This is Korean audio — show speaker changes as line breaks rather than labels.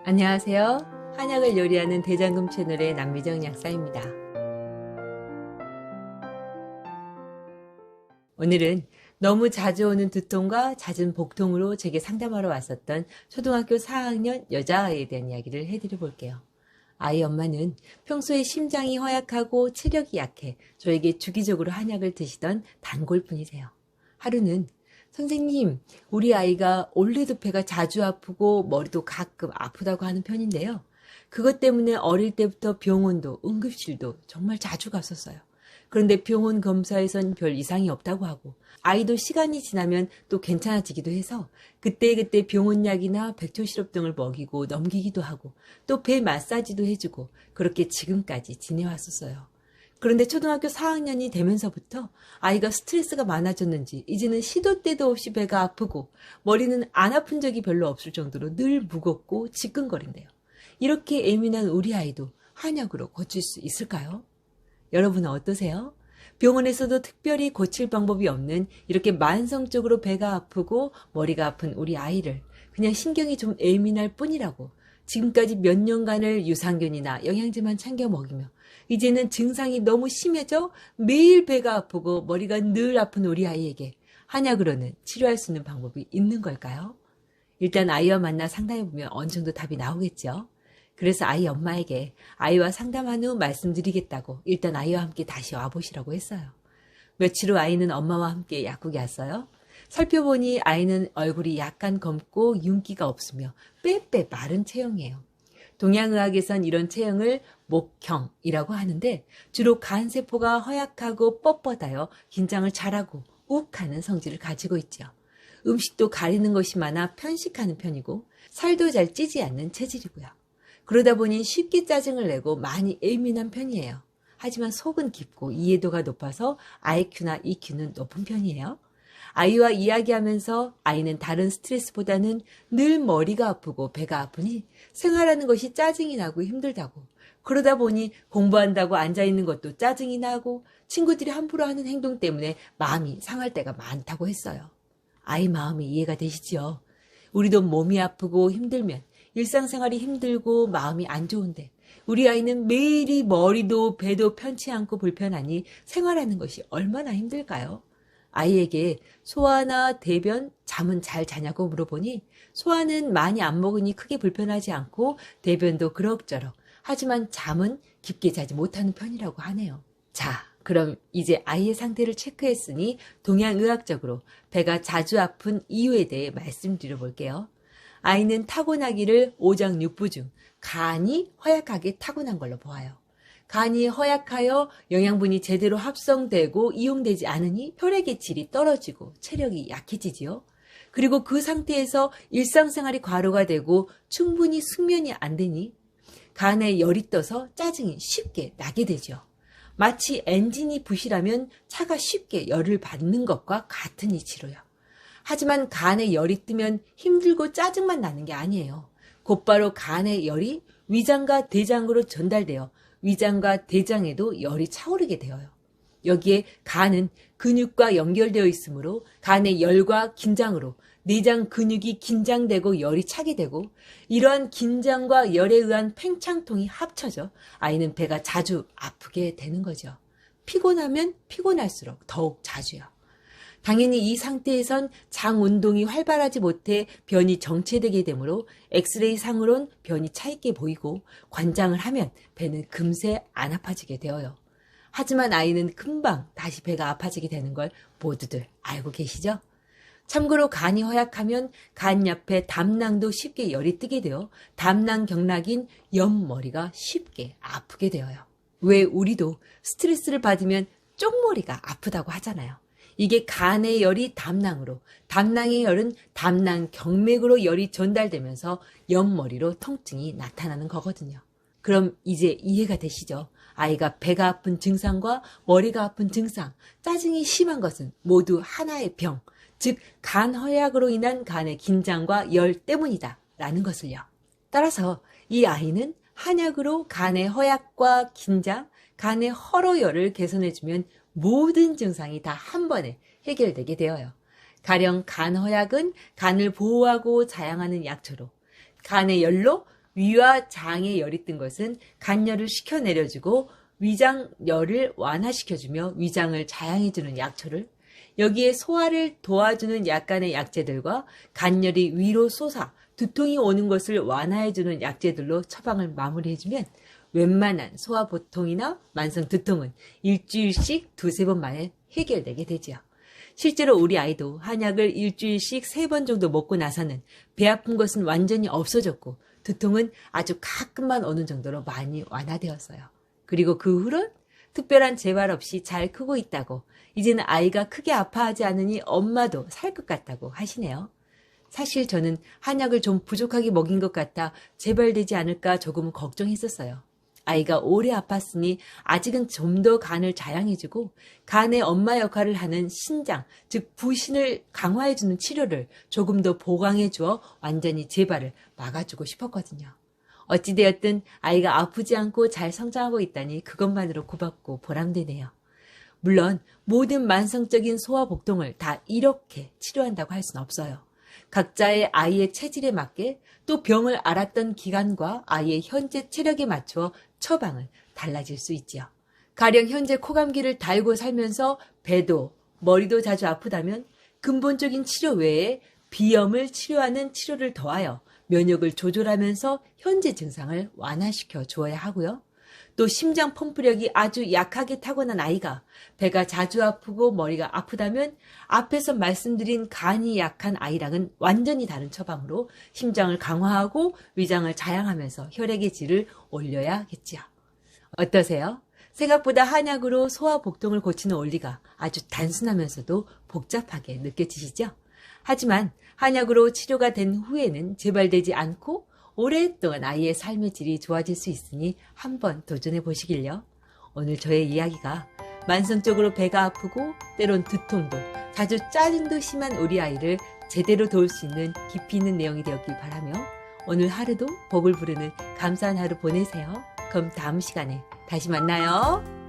안녕하세요. 한약을 요리하는 대장금 채널의 남미정 약사입니다. 오늘은 너무 자주 오는 두통과 잦은 복통으로 제게 상담하러 왔었던 초등학교 4학년 여자아이에 대한 이야기를 해드려 볼게요. 아이 엄마는 평소에 심장이 허약하고 체력이 약해 저에게 주기적으로 한약을 드시던 단골분이세요. 하루는 선생님, 우리 아이가 원래도 배가 자주 아프고 머리도 가끔 아프다고 하는 편인데요. 그것 때문에 어릴 때부터 병원도 응급실도 정말 자주 갔었어요. 그런데 병원 검사에선 별 이상이 없다고 하고 아이도 시간이 지나면 또 괜찮아지기도 해서 그때그때 병원약이나 백초 시럽 등을 먹이고 넘기기도 하고 또 배 마사지도 해주고 그렇게 지금까지 지내왔었어요. 그런데 초등학교 4학년이 되면서부터 아이가 스트레스가 많아졌는지 이제는 시도 때도 없이 배가 아프고 머리는 안 아픈 적이 별로 없을 정도로 늘 무겁고 지끈거린대요. 이렇게 예민한 우리 아이도 한약으로 고칠 수 있을까요? 여러분은 어떠세요? 병원에서도 특별히 고칠 방법이 없는 이렇게 만성적으로 배가 아프고 머리가 아픈 우리 아이를 그냥 신경이 좀 예민할 뿐이라고 지금까지 몇 년간을 유산균이나 영양제만 챙겨 먹이며 이제는 증상이 너무 심해져 매일 배가 아프고 머리가 늘 아픈 우리 아이에게 한약으로는 치료할 수 있는 방법이 있는 걸까요? 일단 아이와 만나 상담해보면 어느 정도 답이 나오겠죠. 그래서 아이 엄마에게 아이와 상담한 후 말씀드리겠다고 일단 아이와 함께 다시 와보시라고 했어요. 며칠 후 아이는 엄마와 함께 약국에 왔어요. 살펴보니 아이는 얼굴이 약간 검고 윤기가 없으며 빼빼 마른 체형이에요. 동양의학에선 이런 체형을 목형이라고 하는데 주로 간세포가 허약하고 뻣뻣하여 긴장을 잘하고 욱하는 성질을 가지고 있죠. 음식도 가리는 것이 많아 편식하는 편이고 살도 잘 찌지 않는 체질이고요. 그러다 보니 쉽게 짜증을 내고 많이 예민한 편이에요. 하지만 속은 깊고 이해도가 높아서 IQ나 EQ는 높은 편이에요. 아이와 이야기하면서 아이는 다른 스트레스보다는 늘 머리가 아프고 배가 아프니 생활하는 것이 짜증이 나고 힘들다고. 그러다 보니 공부한다고 앉아있는 것도 짜증이 나고 친구들이 함부로 하는 행동 때문에 마음이 상할 때가 많다고 했어요. 아이 마음이 이해가 되시죠? 우리도 몸이 아프고 힘들면 일상생활이 힘들고 마음이 안 좋은데 우리 아이는 매일이 머리도 배도 편치 않고 불편하니 생활하는 것이 얼마나 힘들까요? 아이에게 소화나 대변, 잠은 잘 자냐고 물어보니 소화는 많이 안 먹으니 크게 불편하지 않고 대변도 그럭저럭 하지만 잠은 깊게 자지 못하는 편이라고 하네요. 자, 그럼 이제 아이의 상태를 체크했으니 동양의학적으로 배가 자주 아픈 이유에 대해 말씀드려 볼게요. 아이는 타고나기를 오장육부 중 간이 허약하게 타고난 걸로 보아요. 간이 허약하여 영양분이 제대로 합성되고 이용되지 않으니 혈액의 질이 떨어지고 체력이 약해지지요. 그리고 그 상태에서 일상생활이 과로가 되고 충분히 숙면이 안 되니 간에 열이 떠서 짜증이 쉽게 나게 되죠. 마치 엔진이 부실하면 차가 쉽게 열을 받는 것과 같은 이치로요. 하지만 간에 열이 뜨면 힘들고 짜증만 나는 게 아니에요. 곧바로 간의 열이 위장과 대장으로 전달되어 위장과 대장에도 열이 차오르게 되어요. 여기에 간은 근육과 연결되어 있으므로 간의 열과 긴장으로 내장 근육이 긴장되고 열이 차게 되고 이러한 긴장과 열에 의한 팽창통이 합쳐져 아이는 배가 자주 아프게 되는 거죠. 피곤하면 피곤할수록 더욱 자주요. 당연히 이 상태에선 장 운동이 활발하지 못해 변이 정체되게 되므로 엑스레이 상으론 변이 차있게 보이고 관장을 하면 배는 금세 안 아파지게 되어요. 하지만 아이는 금방 다시 배가 아파지게 되는 걸 모두들 알고 계시죠? 참고로 간이 허약하면 간 옆에 담낭도 쉽게 열이 뜨게 되어 담낭 경락인 옆머리가 쉽게 아프게 되어요. 왜 우리도 스트레스를 받으면 쪽머리가 아프다고 하잖아요. 이게 간의 열이 담낭으로, 담낭의 열은 담낭 경맥으로 열이 전달되면서 옆머리로 통증이 나타나는 거거든요. 그럼 이제 이해가 되시죠? 아이가 배가 아픈 증상과 머리가 아픈 증상, 짜증이 심한 것은 모두 하나의 병, 즉 간 허약으로 인한 간의 긴장과 열 때문이다 라는 것을요. 따라서 이 아이는 한약으로 간의 허약과 긴장, 간의 허로열을 개선해주면 모든 증상이 다 한 번에 해결되게 되어요. 가령 간허약은 간을 보호하고 자양하는 약초로, 간의 열로 위와 장에 열이 뜬 것은 간열을 식혀내려주고 위장열을 완화시켜주며 위장을 자양해주는 약초를, 여기에 소화를 도와주는 약간의 약재들과 간열이 위로 솟아 두통이 오는 것을 완화해주는 약재들로 처방을 마무리해주면 웬만한 소화 보통이나 만성 두통은 일주일씩 두세 번 만에 해결되게 되지요. 실제로 우리 아이도 한약을 일주일씩 3번 정도 먹고 나서는 배 아픈 것은 완전히 없어졌고 두통은 아주 가끔만 오는 정도로 많이 완화되었어요. 그리고 그 후론 특별한 재발 없이 잘 크고 있다고, 이제는 아이가 크게 아파하지 않으니 엄마도 살 것 같다고 하시네요. 사실 저는 한약을 좀 부족하게 먹인 것 같아 재발되지 않을까 조금은 걱정했었어요. 아이가 오래 아팠으니 아직은 좀 더 간을 자양해주고 간의 엄마 역할을 하는 신장, 즉 부신을 강화해주는 치료를 조금 더 보강해주어 완전히 재발을 막아주고 싶었거든요. 어찌되었든 아이가 아프지 않고 잘 성장하고 있다니 그것만으로 고맙고 보람되네요. 물론 모든 만성적인 소화복통을 다 이렇게 치료한다고 할 수는 없어요. 각자의 아이의 체질에 맞게 또 병을 앓았던 기간과 아이의 현재 체력에 맞추어 처방은 달라질 수 있지요. 가령 현재 코감기를 달고 살면서 배도 머리도 자주 아프다면 근본적인 치료 외에 비염을 치료하는 치료를 더하여 면역을 조절하면서 현재 증상을 완화시켜 주어야 하고요. 또 심장 펌프력이 아주 약하게 타고난 아이가 배가 자주 아프고 머리가 아프다면 앞에서 말씀드린 간이 약한 아이랑은 완전히 다른 처방으로 심장을 강화하고 위장을 자양하면서 혈액의 질을 올려야겠지요. 어떠세요? 생각보다 한약으로 소화복통을 고치는 원리가 아주 단순하면서도 복잡하게 느껴지시죠? 하지만 한약으로 치료가 된 후에는 재발되지 않고 오랫동안 아이의 삶의 질이 좋아질 수 있으니 한번 도전해 보시길요. 오늘 저의 이야기가 만성적으로 배가 아프고 때론 두통도 자주 짜증도 심한 우리 아이를 제대로 도울 수 있는 깊이 있는 내용이 되었길 바라며 오늘 하루도 복을 부르는 감사한 하루 보내세요. 그럼 다음 시간에 다시 만나요.